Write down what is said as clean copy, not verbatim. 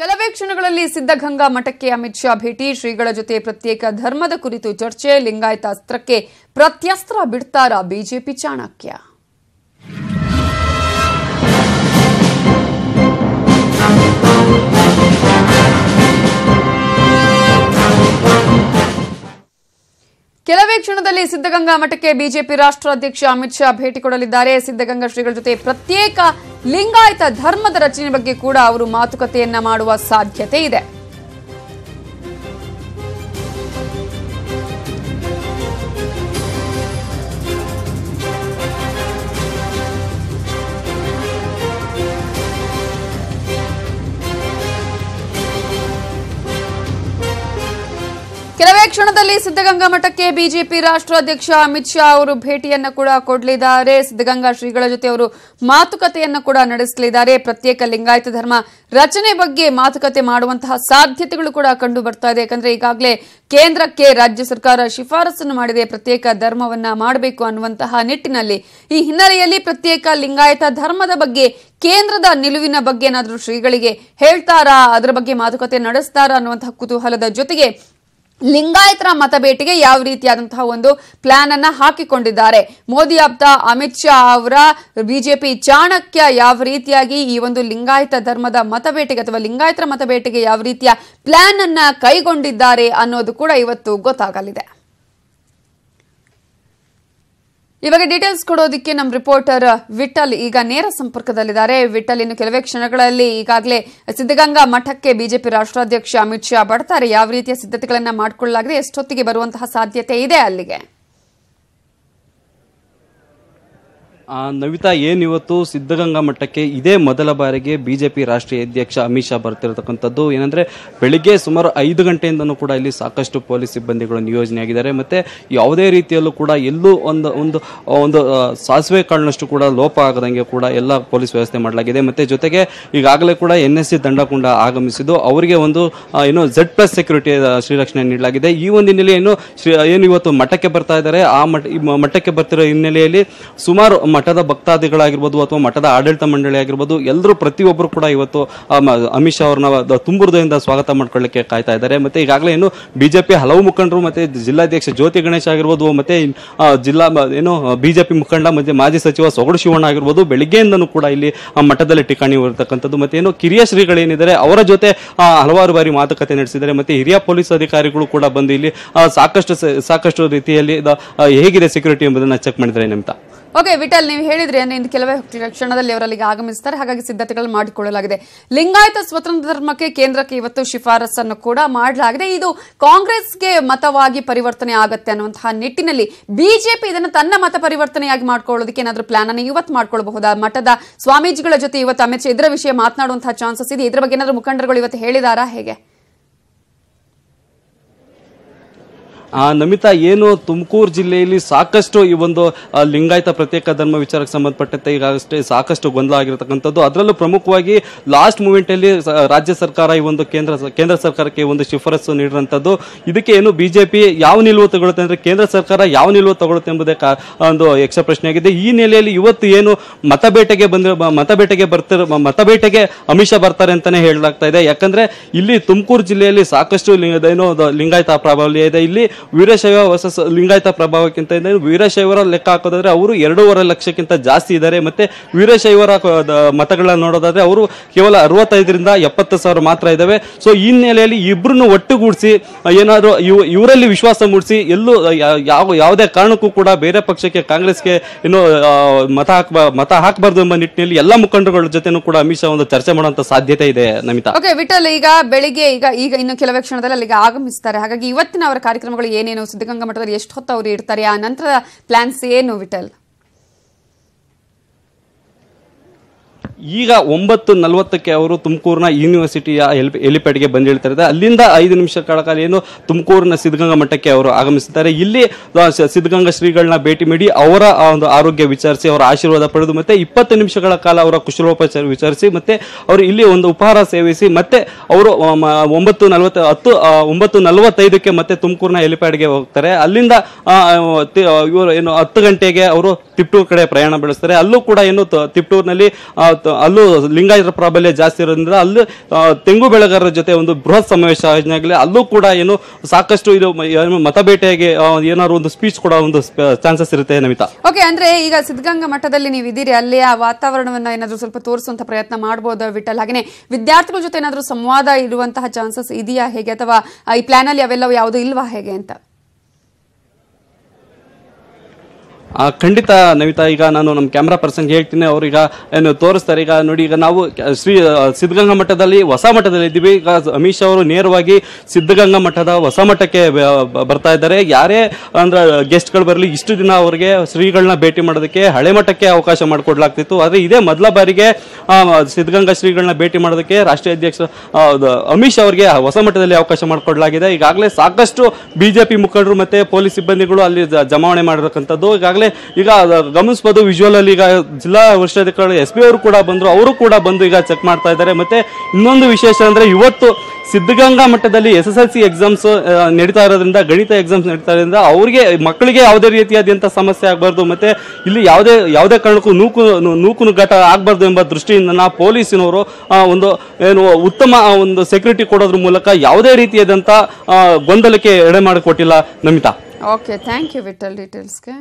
ಕೆಲವೇ ಕ್ಷಣಗಳಲ್ಲಿ ಸಿದ್ಧಗಂಗಾ ಮಠಕ್ಕೆ ಅಮಿತ್ ಶಾ ಭೇಟಿ, ಶ್ರೀಗಳ ಜೊತೆ ಪ್ರತ್ಯೇಕ ಧರ್ಮದ ಕುರಿತು ಚರ್ಚೆ, ಲಿಂಗಾಯತ ಅಸ್ತ್ರಕ್ಕೆ ಪ್ರತ್ಯಸ್ತ್ರ ಬಿಡ್ತಾರಾ ಬಿಜೆಪಿ ಚಾಣಕ್ಯ? ಕೆಲವೇ ಕ್ಷಣದಲ್ಲಿ ಸಿದ್ಧಗಂಗಾ ಮಠಕ್ಕೆ ಬಿಜೆಪಿ ರಾಷ್ಟ್ರಾಧ್ಯಕ್ಷ ಅಮಿತ್ ಶಾ ಭೇಟಿ ಕೊಡಲಿದ್ದಾರೆ. ಸಿದ್ಧಗಂಗಾ ಶ್ರೀಗಳ ಜೊತೆ ಪ್ರತ್ಯೇಕ ಲಿಂಗಾಯತ ಧರ್ಮದ ರಚನೆ ಬಗ್ಗೆ ಕೂಡ ಅವರು ಮಾತುಕತೆಯನ್ನ ಮಾಡುವ ಸಾಧ್ಯತೆ ಇದೆ. ಕೆಲವೇ ಕ್ಷಣದಲ್ಲಿ ಸಿದ್ಧಗಂಗಾ ಮಠಕ್ಕೆ ಬಿಜೆಪಿ ರಾಷ್ಟ್ರಾಧ್ಯಕ್ಷ ಅಮಿತ್ ಶಾ ಅವರು ಭೇಟಿಯನ್ನ ಕೂಡ ಕೊಡಲಿದ್ದಾರೆ. ಸಿದ್ಧಗಂಗಾ ಶ್ರೀಗಳ ಜೊತೆ ಅವರು ಮಾತುಕತೆಯನ್ನ ಕೂಡ ನಡೆಸಲಿದ್ದಾರೆ. ಪ್ರತ್ಯೇಕ ಲಿಂಗಾಯತ ಧರ್ಮ ರಚನೆ ಬಗ್ಗೆ ಮಾತುಕತೆ ಮಾಡುವಂತಹ ಸಾಧ್ಯತೆಗಳು ಕೂಡ ಕಂಡು ಬರ್ತಾ ಇದೆ. ಯಾಕಂದ್ರೆ ಈಗಾಗಲೇ ಕೇಂದ್ರಕ್ಕೆ ರಾಜ್ಯ ಸರ್ಕಾರ ಶಿಫಾರಸನ್ನು ಮಾಡಿದೆ, ಪ್ರತ್ಯೇಕ ಧರ್ಮವನ್ನ ಮಾಡಬೇಕು ಅನ್ನುವಂತಹ ನಿಟ್ಟಿನಲ್ಲಿ. ಈ ಹಿನ್ನೆಲೆಯಲ್ಲಿ ಪ್ರತ್ಯೇಕ ಲಿಂಗಾಯತ ಧರ್ಮದ ಬಗ್ಗೆ ಕೇಂದ್ರದ ನಿಲುವಿನ ಬಗ್ಗೆ ಏನಾದರೂ ಶ್ರೀಗಳಿಗೆ ಹೇಳ್ತಾರಾ, ಅದರ ಬಗ್ಗೆ ಮಾತುಕತೆ ನಡೆಸ್ತಾರಾ ಅನ್ನುವಂತಹ ಕುತೂಹಲದ ಜೊತೆಗೆ ಲಿಂಗಾಯತರ ಮತಬೇಟೆಗೆ ಯಾವ ರೀತಿಯಾದಂತಹ ಒಂದು ಪ್ಲಾನ್ ಅನ್ನ ಹಾಕಿಕೊಂಡಿದ್ದಾರೆ. ಮೋದಿ ಆಪ್ತ ಅಮಿತ್ ಶಾ ಅವರ ಬಿಜೆಪಿ ಚಾಣಕ್ಯ ಯಾವ ರೀತಿಯಾಗಿ ಈ ಒಂದು ಲಿಂಗಾಯತ ಧರ್ಮದ ಮತಬೇಟೆಗೆ ಅಥವಾ ಲಿಂಗಾಯತರ ಮತಬೇಟೆಗೆ ಯಾವ ರೀತಿಯ ಪ್ಲಾನ್ ಅನ್ನ ಕೈಗೊಂಡಿದ್ದಾರೆ ಅನ್ನೋದು ಕೂಡ ಇವತ್ತು ಗೊತ್ತಾಗಲಿದೆ. ಇವಾಗ ಡೀಟೇಲ್ಸ್ ಕೊಡೋದಕ್ಕೆ ನಮ್ಮ ರಿಪೋರ್ಟರ್ ವಿಠಲ್ ಈಗ ನೇರ ಸಂಪರ್ಕದಲ್ಲಿದ್ದಾರೆ. ವಿಠಲ್, ಇನ್ನು ಕೆಲವೇ ಕ್ಷಣಗಳಲ್ಲಿ ಈಗಾಗಲೇ ಸಿದ್ಧಗಂಗಾ ಮಠಕ್ಕೆ ಬಿಜೆಪಿ ರಾಷ್ಟ್ರಾಧ್ಯಕ್ಷ ಅಮಿತ್ ಶಾ ಬರ್ತಾರೆ. ಯಾವ ರೀತಿಯ ಸಿದ್ಧತೆಗಳನ್ನ ಮಾಡಿಕೊಳ್ಳಲಾಗಿದೆ, ಎಷ್ಟೊತ್ತಿಗೆ ಬರುವಂತಹ ಸಾಧ್ಯತೆ ಇದೆ ಅಲ್ಲಿಗೆ? ನವಿತಾ, ಏನಿವತ್ತು ಸಿದ್ಧಗಂಗಾ ಮಠಕ್ಕೆ ಇದೇ ಮೊದಲ ಬಾರಿಗೆ ಬಿಜೆಪಿ ರಾಷ್ಟ್ರೀಯ ಅಧ್ಯಕ್ಷ ಅಮಿತ್ ಶಾ ಬರ್ತಿರತಕ್ಕಂಥದ್ದು. ಏನಂದ್ರೆ ಬೆಳಿಗ್ಗೆ ಸುಮಾರು 5 ಗಂಟೆಯಿಂದನೂ ಕೂಡ ಇಲ್ಲಿ ಸಾಕಷ್ಟು ಪೊಲೀಸ್ ಸಿಬ್ಬಂದಿಗಳು ನಿಯೋಜನೆಯಾಗಿದ್ದಾರೆ. ಮತ್ತೆ ಯಾವುದೇ ರೀತಿಯಲ್ಲೂ ಕೂಡ ಎಲ್ಲೂ ಒಂದು ಸಾಸಿವೆ ಕಾಳಿನಷ್ಟು ಕೂಡ ಲೋಪ ಆಗದಂಗೆ ಕೂಡ ಎಲ್ಲ ಪೊಲೀಸ್ ವ್ಯವಸ್ಥೆ ಮಾಡಲಾಗಿದೆ. ಮತ್ತೆ ಜೊತೆಗೆ ಈಗಾಗಲೇ ಕೂಡ NSC ತಂಡ ಆಗಮಿಸಿದ್ದು ಅವರಿಗೆ ಒಂದು Z+ ಸೆಕ್ಯೂರಿಟಿ ಶ್ರೀರಕ್ಷಣೆ ನೀಡಲಾಗಿದೆ. ಈ ಒಂದು ಹಿನ್ನೆಲೆಯನ್ನು ಏನು ಇವತ್ತು ಮಠಕ್ಕೆ ಬರ್ತಾ ಇದ್ದಾರೆ, ಆ ಮಠಕ್ಕೆ ಬರ್ತಿರೋ ಹಿನ್ನೆಲೆಯಲ್ಲಿ ಸುಮಾರು ಮಠದ ಭಕ್ತಾದಿಗಳಾಗಿರ್ಬೋದು ಅಥವಾ ಮಠದ ಆಡಳಿತ ಮಂಡಳಿ ಆಗಿರ್ಬೋದು ಎಲ್ಲರೂ ಪ್ರತಿಯೊಬ್ಬರು ಕೂಡ ಇವತ್ತು ಅಮಿತ್ ಶಾ ಅವ್ರನ್ನ ತುಂಬು ಹೃದಯದಿಂದ ಸ್ವಾಗತ ಮಾಡ್ಕೊಳ್ಳಿಕ್ಕೆ ಕಾಯ್ತಾ ಇದ್ದಾರೆ. ಮತ್ತೆ ಈಗಾಗಲೇ ಬಿಜೆಪಿ ಹಲವು ಮುಖಂಡರು ಮತ್ತೆ ಜಿಲ್ಲಾಧ್ಯಕ್ಷ ಜ್ಯೋತಿ ಗಣೇಶ್ ಆಗಿರ್ಬೋದು, ಮತ್ತೆ ಜಿಲ್ಲಾ ಬಿಜೆಪಿ ಮುಖಂಡ ಮತ್ತೆ ಮಾಜಿ ಸಚಿವ ಸೊಗಡು ಶಿವಣ್ಣ ಆಗಿರ್ಬೋದು ಬೆಳಿಗ್ಗೆಯಿಂದನೂ ಕೂಡ ಇಲ್ಲಿ ಮಠದಲ್ಲಿ ಠಿಕಾಣಿ ಇರತಕ್ಕಂಥದ್ದು. ಮತ್ತೆ ಕಿರಿಯ ಶ್ರೀಗಳೇನಿದ್ದಾರೆ ಅವರ ಜೊತೆ ಹಲವಾರು ಬಾರಿ ಮಾತುಕತೆ ನಡೆಸಿದ್ದಾರೆ. ಮತ್ತೆ ಹಿರಿಯ ಪೊಲೀಸ್ ಅಧಿಕಾರಿಗಳು ಕೂಡ ಬಂದು ಇಲ್ಲಿ ಸಾಕಷ್ಟು ರೀತಿಯಲ್ಲಿ ಹೇಗಿದೆ ಸೆಕ್ಯೂರಿಟಿ ಎಂಬುದನ್ನು ಚೆಕ್ ಮಾಡಿದ್ದಾರೆ. ನಿಮಿತ್ತ ಓಕೆ ವಿಠಲ್, ನೀವು ಹೇಳಿದ್ರಿ ಇನ್ನು ಕೆಲವೇ ಕ್ಷಣದಲ್ಲಿ ಅವರಲ್ಲಿಗೆ ಆಗಮಿಸ್ತಾರೆ, ಹಾಗಾಗಿ ಸಿದ್ಧತೆಗಳು ಮಾಡಿಕೊಳ್ಳಲಾಗಿದೆ. ಲಿಂಗಾಯತ ಸ್ವತಂತ್ರ ಧರ್ಮಕ್ಕೆ ಕೇಂದ್ರಕ್ಕೆ ಇವತ್ತು ಶಿಫಾರಸನ್ನು ಕೂಡ ಮಾಡಲಾಗಿದೆ. ಇದು ಕಾಂಗ್ರೆಸ್ಗೆ ಮತವಾಗಿ ಪರಿವರ್ತನೆ ಆಗತ್ತೆ ಅನ್ನುವಂತಹ ನಿಟ್ಟಿನಲ್ಲಿ ಬಿಜೆಪಿ ಇದನ್ನು ತನ್ನ ಮತ ಪರಿವರ್ತನೆಯಾಗಿ ಮಾಡ್ಕೊಳ್ಳೋದಕ್ಕೆ ಏನಾದರೂ ಪ್ಲಾನ್ ಅನ್ನು ಇವತ್ತು ಮಾಡ್ಕೊಳ್ಬಹುದಾ? ಮಠದ ಸ್ವಾಮೀಜಿಗಳ ಜೊತೆ ಇವತ್ತು ಅಮಿತ್ ಶಾ ಇದರ ವಿಷಯ ಮಾತನಾಡುವಂತಹ ಚಾನ್ಸಸ್ ಇದೆ. ಇದರ ಬಗ್ಗೆ ಏನಾದರೂ ಮುಖಂಡರುಗಳು ಇವತ್ತು ಹೇಳಿದಾರಾ, ಹೇಗೆ? ನಮಿತಾ, ಏನು ತುಮಕೂರು ಜಿಲ್ಲೆಯಲ್ಲಿ ಸಾಕಷ್ಟು ಈ ಒಂದು ಲಿಂಗಾಯತ ಪ್ರತ್ಯೇಕ ಧರ್ಮ ವಿಚಾರಕ್ಕೆ ಸಂಬಂಧಪಟ್ಟಂತೆ ಈಗಾಗಷ್ಟೇ ಸಾಕಷ್ಟು ಗೊಂದಲ ಆಗಿರತಕ್ಕಂಥದ್ದು. ಅದರಲ್ಲೂ ಪ್ರಮುಖವಾಗಿ ಲಾಸ್ಟ್ ಮೂಮೆಂಟ್ ಅಲ್ಲಿ ರಾಜ್ಯ ಸರ್ಕಾರ ಈ ಒಂದು ಕೇಂದ್ರ ಸರ್ಕಾರಕ್ಕೆ ಒಂದು ಶಿಫಾರಸು ನೀಡಿರುವಂತದ್ದು. ಇದಕ್ಕೆ ಏನು ಬಿಜೆಪಿ ಯಾವ ನಿಲುವು ತಗೊಳುತ್ತೆ ಅಂದ್ರೆ ಕೇಂದ್ರ ಸರ್ಕಾರ ಯಾವ ನಿಲುವು ತಗೊಳುತ್ತೆ ಎಂಬುದೇ ಒಂದು ಯಕ್ಷ ಪ್ರಶ್ನೆಯಾಗಿದೆ. ಈ ನೆಲೆಯಲ್ಲಿ ಇವತ್ತು ಏನು ಮತಬೇಟೆಗೆ ಅಮಿತ್ ಶಾ ಬರ್ತಾರೆ ಅಂತಾನೆ ಹೇಳಲಾಗ್ತಾ ಇದೆ. ಯಾಕಂದ್ರೆ ಇಲ್ಲಿ ತುಮಕೂರು ಜಿಲ್ಲೆಯಲ್ಲಿ ಸಾಕಷ್ಟು ಲಿಂಗಾಯತ ಪ್ರಾಬಲ್ಯ ಇದೆ. ಇಲ್ಲಿ ವೀರಶೈವ ವರ್ಸಸ್ ಲಿಂಗಾಯತ ಪ್ರಭಾವಕ್ಕಿಂತ ವೀರಶೈವರ ಲೆಕ್ಕ ಹಾಕೋದಾದ್ರೆ ಅವರು 2.5 ಲಕ್ಷಕ್ಕಿಂತ ಜಾಸ್ತಿ ಇದ್ದಾರೆ. ಮತ್ತೆ ವೀರಶೈವರ ಮತಗಳನ್ನ ನೋಡೋದಾದ್ರೆ ಅವರು ಕೇವಲ 65ರಿಂದ 70,000 ಮಾತ್ರ ಇದಾವೆ. ಸೊ ಈ ಹಿನ್ನೆಲೆಯಲ್ಲಿ ಇಬ್ಬರನ್ನು ಒಟ್ಟುಗೂಡಿಸಿ ಏನಾದ್ರು ಇವರಲ್ಲಿ ವಿಶ್ವಾಸ ಮೂಡಿಸಿ ಎಲ್ಲೂ ಯಾವುದೇ ಕಾರಣಕ್ಕೂ ಕೂಡ ಬೇರೆ ಪಕ್ಷಕ್ಕೆ ಕಾಂಗ್ರೆಸ್ಗೆ ಮತ ಹಾಕಬಾರ್ದು ಎಂಬ ನಿಟ್ಟಿನಲ್ಲಿ ಎಲ್ಲ ಮುಖಂಡರುಗಳ ಜೊತೆನೂ ಕೂಡ ಅಮಿತ್ ಶಾ ಒಂದು ಚರ್ಚೆ ಮಾಡುವಂತ ಸಾಧ್ಯತೆ ಇದೆ. ನಮಿತಾ, ಓಕೆ ವಿಠಲ್, ಈಗ ಬೆಳಿಗ್ಗೆ ಈಗ ಇನ್ನು ಕೆಲವೇ ಕ್ಷಣದಲ್ಲಿ ಅಲ್ಲಿಗೆ ಆಗಮಿಸ್ತಾರೆ. ಹಾಗಾಗಿ ಇವತ್ತಿನ ಅವರ ಕಾರ್ಯಕ್ರಮಗಳು ಏನೇನು, ಸಿದ್ಧಗಂಗಾ ಮಠದಲ್ಲಿ ಎಷ್ಟು ಹೊತ್ತು ಅವರು ಇರ್ತಾರೆ, ಆ ನಂತರ ಪ್ಲಾನ್ಸ್ ಏನು ವಿಠಲ್? ಈಗ 9:40ಕ್ಕೆ ಅವರು ತುಮಕೂರಿನ ಯೂನಿವರ್ಸಿಟಿಯ ಹೆಲಿಪ್ಯಾಡ್ಗೆ ಬಂದಿಳ್ತಾರೆ. ಅಲ್ಲಿಂದ 5 ನಿಮಿಷಗಳ ಕಾಲ ಏನು ತುಮಕೂರಿನ ಸಿದ್ಧಗಂಗಾ ಮಠಕ್ಕೆ ಅವರು ಆಗಮಿಸುತ್ತಾರೆ. ಇಲ್ಲಿ ಸಿದ್ಧಗಂಗಾ ಶ್ರೀಗಳನ್ನ ಭೇಟಿ ಮಾಡಿ ಅವರ ಒಂದು ಆರೋಗ್ಯ ವಿಚಾರಿಸಿ ಅವರ ಆಶೀರ್ವಾದ ಪಡೆದು ಮತ್ತೆ 20 ನಿಮಿಷಗಳ ಕಾಲ ಅವರ ಕುಶಲೋಪಚಾರ ವಿಚಾರಿಸಿ ಮತ್ತೆ ಅವರು ಇಲ್ಲಿ ಒಂದು ಉಪಹಾರ ಸೇವಿಸಿ ಮತ್ತೆ ಅವರು 9:45ಕ್ಕೆ ಮತ್ತೆ ತುಮಕೂರಿನ ಹೆಲಿಪ್ಯಾಡ್ಗೆ ಹೋಗ್ತಾರೆ. ಅಲ್ಲಿಂದ ಇವರು ಏನು 10 ಗಂಟೆಗೆ ಅವರು ತಿಪ್ಟೂರ್ ಕಡೆ ಪ್ರಯಾಣ ಬೆಳೆಸ್ತಾರೆ. ಅಲ್ಲೂ ಕೂಡ ಏನು ತಿಪ್ಟೂರ್ನಲ್ಲಿ ಅಲ್ಲೂ ಲಿಂಗಾಯತರ ಪ್ರಾಬಲ್ಯ ಜಾಸ್ತಿ ಇರೋದ್ರಿಂದ ಅಲ್ಲಿ ತೆಂಗು ಬೆಳೆಗಾರರ ಜೊತೆ ಒಂದು ಬೃಹತ್ ಸಮಾವೇಶ ಆಯೋಜನೆ ಆಗಲಿ, ಅಲ್ಲೂ ಕೂಡ ಏನು ಸಾಕಷ್ಟು ಇದು ಮತಬೇಟೆಯಾಗಿ ಏನಾದ್ರು ಒಂದು ಸ್ಪೀಚ್ ಕೊಡೋ ಒಂದು ಚಾನ್ಸಸ್ ಇರುತ್ತೆ ನಮಿತಾ. ಓಕೆ, ಅಂದ್ರೆ ಈಗ ಸಿದ್ಧಗಂಗಾ ಮಠದಲ್ಲಿ ನೀವು ಇದೀರಿ, ಅಲ್ಲಿ ಆ ವಾತಾವರಣವನ್ನ ಏನಾದ್ರು ಸ್ವಲ್ಪ ತೋರಿಸುವಂತ ಪ್ರಯತ್ನ ಮಾಡಬಹುದು ವಿಠಲ್? ಹಾಗೆ ವಿದ್ಯಾರ್ಥಿಗಳ ಜೊತೆ ಏನಾದ್ರು ಸಂವಾದ ಇರುವಂತಹ ಚಾನ್ಸಸ್ ಇದೆಯಾ ಹೇಗೆ, ಅಥವಾ ಈ ಪ್ಲಾನ್ ಅಲ್ಲಿ ಅವೆಲ್ಲವೂ ಯಾವುದು ಇಲ್ವಾ ಹೇಗೆ ಅಂತ? ಖಂಡಿತ ನವಿತಾ, ಈಗ ನಾನು ನಮ್ಮ ಕ್ಯಾಮ್ರಾ ಪರ್ಸನ್ ಹೇಳ್ತೀನಿ, ಅವ್ರೀಗ ಏನು ತೋರಿಸ್ತಾರೆ. ಈಗ ನೋಡಿ, ಈಗ ನಾವು ಶ್ರೀ ಸಿದ್ಧಗಂಗಾ ಮಠದಲ್ಲಿ ಹೊಸ ಮಠದಲ್ಲಿ ಇದ್ದೀವಿ. ಈಗ ಅಮಿತ್ ಶಾ ಅವರು ನೇರವಾಗಿ ಸಿದ್ಧಗಂಗಾ ಮಠದ ಹೊಸ ಮಠಕ್ಕೆ ಬರ್ತಾ ಇದ್ದಾರೆ. ಯಾರೇ ಅಂದ್ರೆ ಗೆಸ್ಟ್ಗಳು ಬರಲಿ, ಇಷ್ಟು ದಿನ ಅವರಿಗೆ ಶ್ರೀಗಳನ್ನ ಭೇಟಿ ಮಾಡೋದಕ್ಕೆ ಹಳೆ ಮಠಕ್ಕೆ ಅವಕಾಶ ಮಾಡಿಕೊಡ್ಲಾಗ್ತಿತ್ತು. ಆದರೆ ಇದೇ ಮೊದಲ ಬಾರಿಗೆ ಸಿದ್ಧಗಂಗಾ ಶ್ರೀಗಳನ್ನ ಭೇಟಿ ಮಾಡೋದಕ್ಕೆ ರಾಷ್ಟ್ರೀಯ ಅಧ್ಯಕ್ಷ ಅಮಿತ್ ಶಾ ಅವರಿಗೆ ಹೊಸ ಮಠದಲ್ಲಿ ಅವಕಾಶ ಮಾಡಿಕೊಡ್ಲಾಗಿದೆ. ಈಗಾಗಲೇ ಸಾಕಷ್ಟು ಬಿಜೆಪಿ ಮುಖಂಡರು ಮತ್ತೆ ಪೊಲೀಸ್ ಸಿಬ್ಬಂದಿಗಳು ಅಲ್ಲಿ ಜಮಾವಣೆ ಮಾಡಿರತಕ್ಕಂಥದ್ದು. ಈಗ ಗಮನಿಸಬಹುದು ವಿಜುವಲ್ ಅಲ್ಲಿ. ಈಗ ಜಿಲ್ಲಾ ವರಿಷ್ಠಾಧಿಕಾರಿ SP ಅವರು ಕೂಡ ಬಂದ್ರು, ಅವರು ಕೂಡ ಬಂದು ಈಗ ಚೆಕ್ ಮಾಡ್ತಾ ಇದ್ದಾರೆ. ಮತ್ತೆ ಇನ್ನೊಂದು ವಿಶೇಷ ಅಂದ್ರೆ ಇವತ್ತು ಸಿದ್ಧಗಂಗಾ ಮಠದಲ್ಲಿ SSLC ಎಕ್ಸಾಮ್ಸ್ ನಡೀತಾ ಇರೋದ್ರಿಂದ, ಗಣಿತ ಎಕ್ಸಾಮ್ಸ್ ನಡೀತಾ ಇರೋದ್ರಿಂದ ಅವರಿಗೆ ಮಕ್ಕಳಿಗೆ ಯಾವುದೇ ರೀತಿಯಾದಂತಹ ಸಮಸ್ಯೆ ಆಗಬಾರ್ದು, ಮತ್ತೆ ಇಲ್ಲಿ ಯಾವುದೇ ಕಾರಣಕ್ಕೂ ನೂಕು ನುಗ್ಗಾಟ ಆಗಬಾರ್ದು ಎಂಬ ದೃಷ್ಟಿಯಿಂದ ಪೊಲೀಸಿನವರು ಒಂದು ಏನು ಉತ್ತಮ ಒಂದು ಸೆಕ್ಯೂರಿಟಿ ಕೊಡೋದ್ರ ಮೂಲಕ ಯಾವುದೇ ರೀತಿಯಾದಂತಹ ಗೊಂದಲಕ್ಕೆ ಎಡೆ ಮಾಡಿಕೊಟ್ಟಿಲ್ಲ Namita. Okay, thank you Vithal ಡೀಟೇಲ್ಸ್ಗೆ.